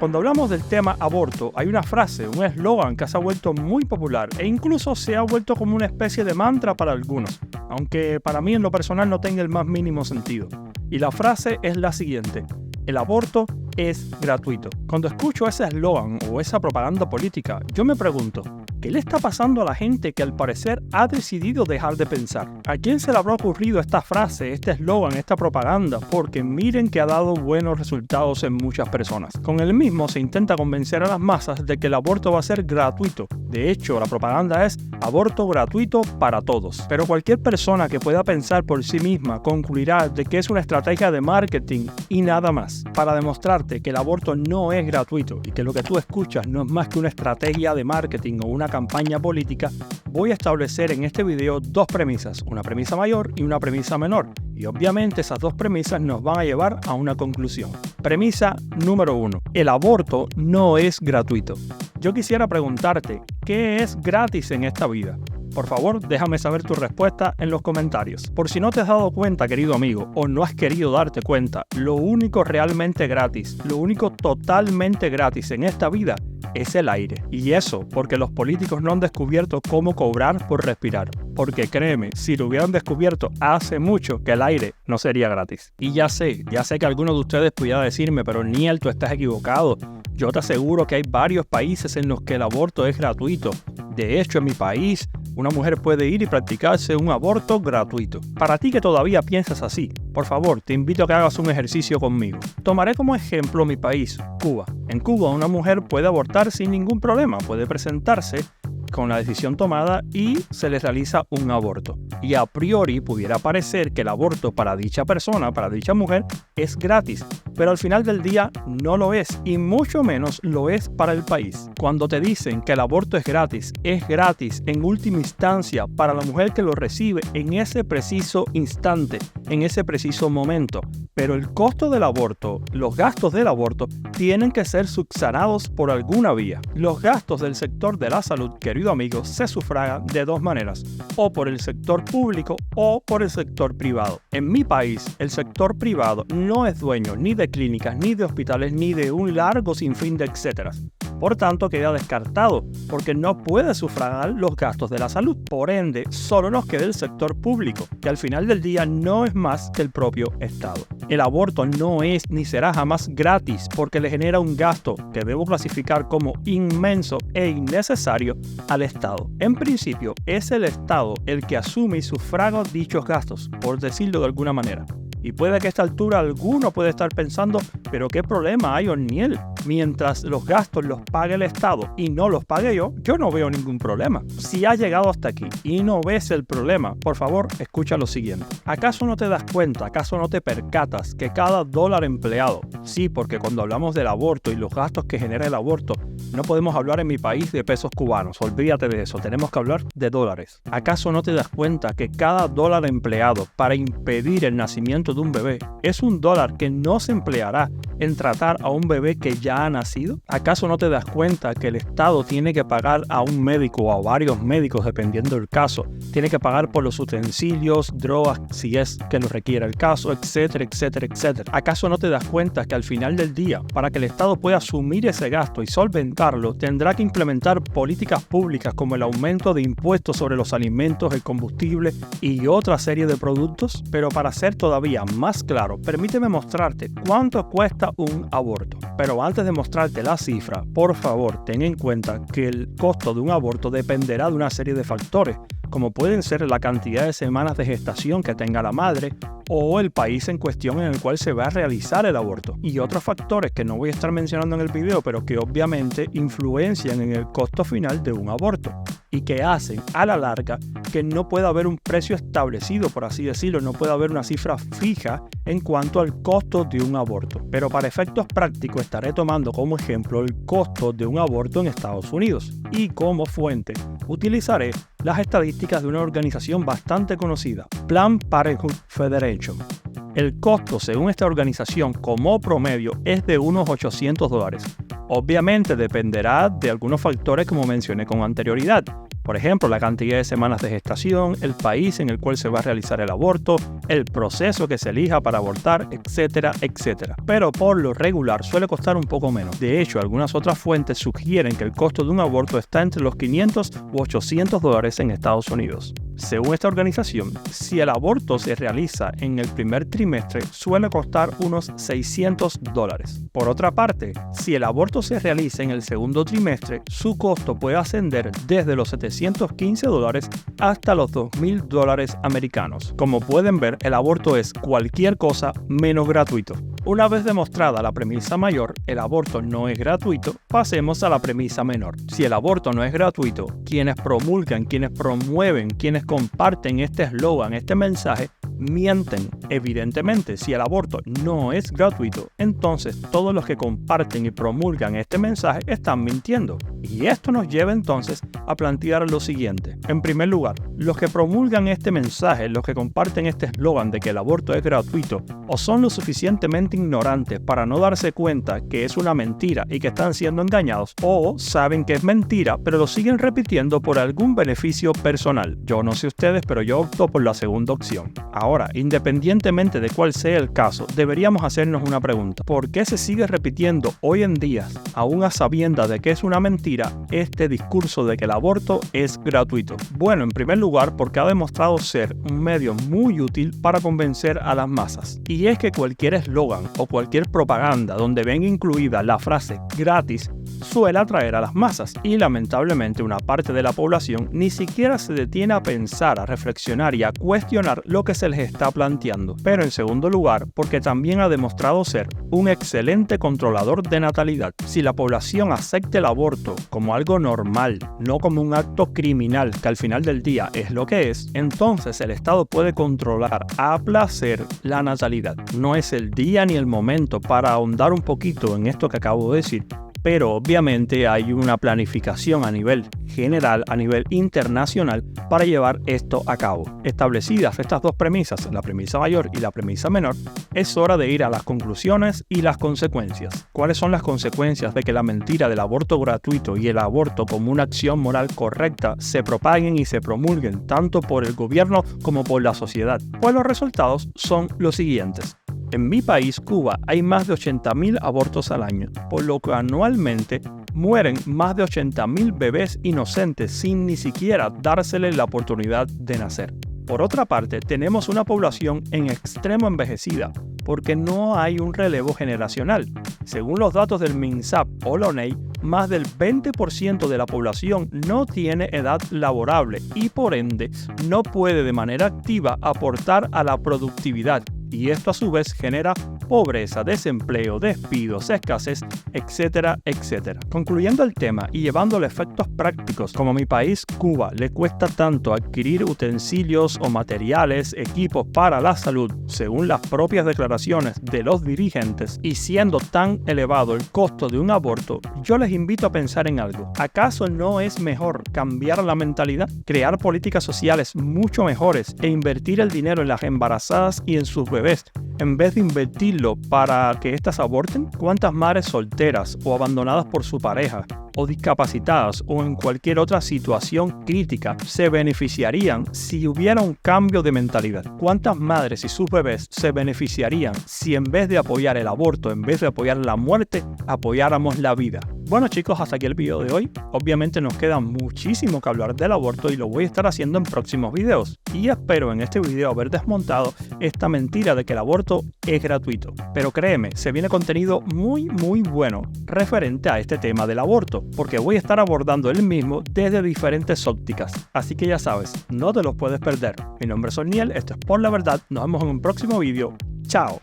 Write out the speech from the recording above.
Cuando hablamos del tema aborto, hay una frase, un eslogan que se ha vuelto muy popular e incluso se ha vuelto como una especie de mantra para algunos, aunque para mí en lo personal no tenga el más mínimo sentido. Y la frase es la siguiente: el aborto es gratuito. Cuando escucho ese eslogan o esa propaganda política, yo me pregunto, ¿qué le está pasando a la gente que al parecer ha decidido dejar de pensar? ¿A quién se le habrá ocurrido esta frase, este eslogan, esta propaganda? Porque miren que ha dado buenos resultados en muchas personas. Con el mismo se intenta convencer a las masas de que el aborto va a ser gratuito. De hecho, la propaganda es aborto gratuito para todos. Pero cualquier persona que pueda pensar por sí misma concluirá de que es una estrategia de marketing y nada más, para demostrarte que el aborto no es gratuito y que lo que tú escuchas no es más que una estrategia de marketing o una campaña política. Voy a establecer en este video dos premisas, una premisa mayor y una premisa menor, y obviamente esas dos premisas nos van a llevar a una conclusión. Premisa número 1. El aborto no es gratuito. Yo quisiera preguntarte, ¿qué es gratis en esta vida? Por favor, déjame saber tu respuesta en los comentarios. Por si no te has dado cuenta, querido amigo, o no has querido darte cuenta, lo único realmente gratis, lo único totalmente gratis en esta vida es el aire. Y eso porque los políticos no han descubierto cómo cobrar por respirar. Porque créeme, si lo hubieran descubierto hace mucho, que el aire no sería gratis. Y ya sé que algunos de ustedes pudiera decirme, pero Niel, tú estás equivocado. Yo te aseguro que hay varios países en los que el aborto es gratuito. De hecho, en mi país, una mujer puede ir y practicarse un aborto gratuito. Para ti que todavía piensas así, por favor, te invito a que hagas un ejercicio conmigo. Tomaré como ejemplo mi país, Cuba. En Cuba, una mujer puede abortar sin ningún problema, puede presentarse con la decisión tomada y se les realiza un aborto. Y a priori pudiera parecer que el aborto para dicha persona, para dicha mujer, es gratis, pero al final del día no lo es, y mucho menos lo es para el país. Cuando te dicen que el aborto es gratis en última instancia para la mujer que lo recibe en ese preciso instante, en ese preciso momento. Pero el costo del aborto, los gastos del aborto, tienen que ser subsanados por alguna vía. Los gastos del sector de la salud, querido amigo, se sufragan de dos maneras, o por el sector público o por el sector privado. En mi país, el sector privado no es dueño ni de clínicas, ni de hospitales, ni de un largo sinfín de etcéteras. Por tanto, queda descartado, porque no puede sufragar los gastos de la salud. Por ende, solo nos queda el sector público, que al final del día no es más que el propio Estado. El aborto no es ni será jamás gratis, porque le genera un gasto que debo clasificar como inmenso e innecesario al Estado. En principio, es el Estado el que asume y sufraga dichos gastos, por decirlo de alguna manera. Y puede que a esta altura alguno puede estar pensando, pero ¿qué problema hay, Orniel? Mientras los gastos los pague el Estado y no los pague yo no veo ningún problema. Si has llegado hasta aquí y no ves el problema, por favor, escucha lo siguiente. ¿Acaso no te das cuenta, acaso no te percatas que cada dólar empleado, sí, porque cuando hablamos del aborto y los gastos que genera el aborto, no podemos hablar en mi país de pesos cubanos, olvídate de eso, tenemos que hablar de dólares. ¿Acaso no te das cuenta que cada dólar empleado para impedir el nacimiento de un bebé es un dólar que no se empleará en tratar a un bebé que ya ha nacido? ¿Acaso no te das cuenta que el Estado tiene que pagar a un médico o a varios médicos, dependiendo del caso? Tiene que pagar por los utensilios, drogas, si es que lo requiere el caso, etcétera, etcétera, etcétera. ¿Acaso no te das cuenta que al final del día, para que el Estado pueda asumir ese gasto y solventarlo, tendrá que implementar políticas públicas como el aumento de impuestos sobre los alimentos, el combustible y otra serie de productos? Pero para ser todavía más claro, permíteme mostrarte cuánto cuesta un aborto. Pero antes de mostrarte la cifra, por favor, ten en cuenta que el costo de un aborto dependerá de una serie de factores, como pueden ser la cantidad de semanas de gestación que tenga la madre o el país en cuestión en el cual se va a realizar el aborto, y otros factores que no voy a estar mencionando en el video, pero que obviamente influencian en el costo final de un aborto y que hacen a la larga que no pueda haber un precio establecido, por así decirlo, no puede haber una cifra fija en cuanto al costo de un aborto. Pero para efectos prácticos estaré tomando como ejemplo el costo de un aborto en Estados Unidos, y como fuente utilizaré las estadísticas de una organización bastante conocida, Planned Parenthood Federation. El costo, según esta organización, como promedio es de unos $800. Obviamente dependerá de algunos factores como mencioné con anterioridad. Por ejemplo, la cantidad de semanas de gestación, el país en el cual se va a realizar el aborto, el proceso que se elija para abortar, etcétera, etcétera. Pero por lo regular suele costar un poco menos. De hecho, algunas otras fuentes sugieren que el costo de un aborto está entre los $500 u $800 en Estados Unidos. Según esta organización, si el aborto se realiza en el primer trimestre, suele costar unos $600. Por otra parte, si el aborto se realiza en el segundo trimestre, su costo puede ascender desde los $715 hasta los $2,000 americanos. Como pueden ver, el aborto es cualquier cosa menos gratuito. Una vez demostrada la premisa mayor, el aborto no es gratuito, pasemos a la premisa menor. Si el aborto no es gratuito, quienes promulgan, quienes promueven, quienes comparten este eslogan, este mensaje, mienten. Evidentemente, si el aborto no es gratuito, entonces todos los que comparten y promulgan este mensaje están mintiendo. Y esto nos lleva entonces a plantear lo siguiente. En primer lugar, los que promulgan este mensaje, los que comparten este eslogan de que el aborto es gratuito, o son lo suficientemente ignorantes para no darse cuenta que es una mentira y que están siendo engañados, o saben que es mentira, pero lo siguen repitiendo por algún beneficio personal. Yo no sé ustedes, pero yo opto por la segunda opción. Ahora, independientemente de cuál sea el caso, deberíamos hacernos una pregunta. ¿Por qué se sigue repitiendo hoy en día, aún a sabiendas de que es una mentira, este discurso de que el aborto es gratuito? Bueno, en primer lugar, porque ha demostrado ser un medio muy útil para convencer a las masas. Y es que cualquier eslogan o cualquier propaganda donde venga incluida la frase gratis suele atraer a las masas, y lamentablemente una parte de la población ni siquiera se detiene a pensar, a reflexionar y a cuestionar lo que se les está planteando. Pero en segundo lugar, porque también ha demostrado ser un excelente controlador de natalidad. Si la población acepta el aborto como algo normal, no como un acto criminal, que al final del día es lo que es, entonces el Estado puede controlar a placer la natalidad. No es el día ni el momento para ahondar un poquito en esto que acabo de decir, pero obviamente hay una planificación a nivel general, a nivel internacional, para llevar esto a cabo. Establecidas estas dos premisas, la premisa mayor y la premisa menor, es hora de ir a las conclusiones y las consecuencias. ¿Cuáles son las consecuencias de que la mentira del aborto gratuito y el aborto como una acción moral correcta se propaguen y se promulguen tanto por el gobierno como por la sociedad? Pues los resultados son los siguientes. En mi país, Cuba, hay más de 80,000 abortos al año, por lo que anualmente mueren más de 80,000 bebés inocentes sin ni siquiera dárseles la oportunidad de nacer. Por otra parte, tenemos una población en extremo envejecida, porque no hay un relevo generacional. Según los datos del MINSAP o la ONEI, más del 20% de la población no tiene edad laborable y por ende no puede de manera activa aportar a la productividad. Y esto a su vez genera pobreza, desempleo, despidos, escasez, etcétera, etcétera. Concluyendo el tema y llevándole efectos prácticos, como a mi país, Cuba, le cuesta tanto adquirir utensilios o materiales, equipos para la salud, según las propias declaraciones de los dirigentes, y siendo tan elevado el costo de un aborto, yo les invito a pensar en algo. ¿Acaso no es mejor cambiar la mentalidad, crear políticas sociales mucho mejores e invertir el dinero en las embarazadas y en sus bebés, en vez de invertirlo para que éstas aborten? ¿Cuántas madres solteras o abandonadas por su pareja, o discapacitadas o en cualquier otra situación crítica se beneficiarían si hubiera un cambio de mentalidad? ¿Cuántas madres y sus bebés se beneficiarían si en vez de apoyar el aborto, en vez de apoyar la muerte, apoyáramos la vida? Bueno chicos, hasta aquí el video de hoy. Obviamente nos queda muchísimo que hablar del aborto y lo voy a estar haciendo en próximos videos. Y espero en este video haber desmontado esta mentira de que el aborto es gratuito. Pero créeme, se viene contenido muy bueno referente a este tema del aborto, porque voy a estar abordando el mismo desde diferentes ópticas. Así que ya sabes, no te los puedes perder. Mi nombre es Orniel, esto es Por la Verdad. Nos vemos en un próximo video. Chao.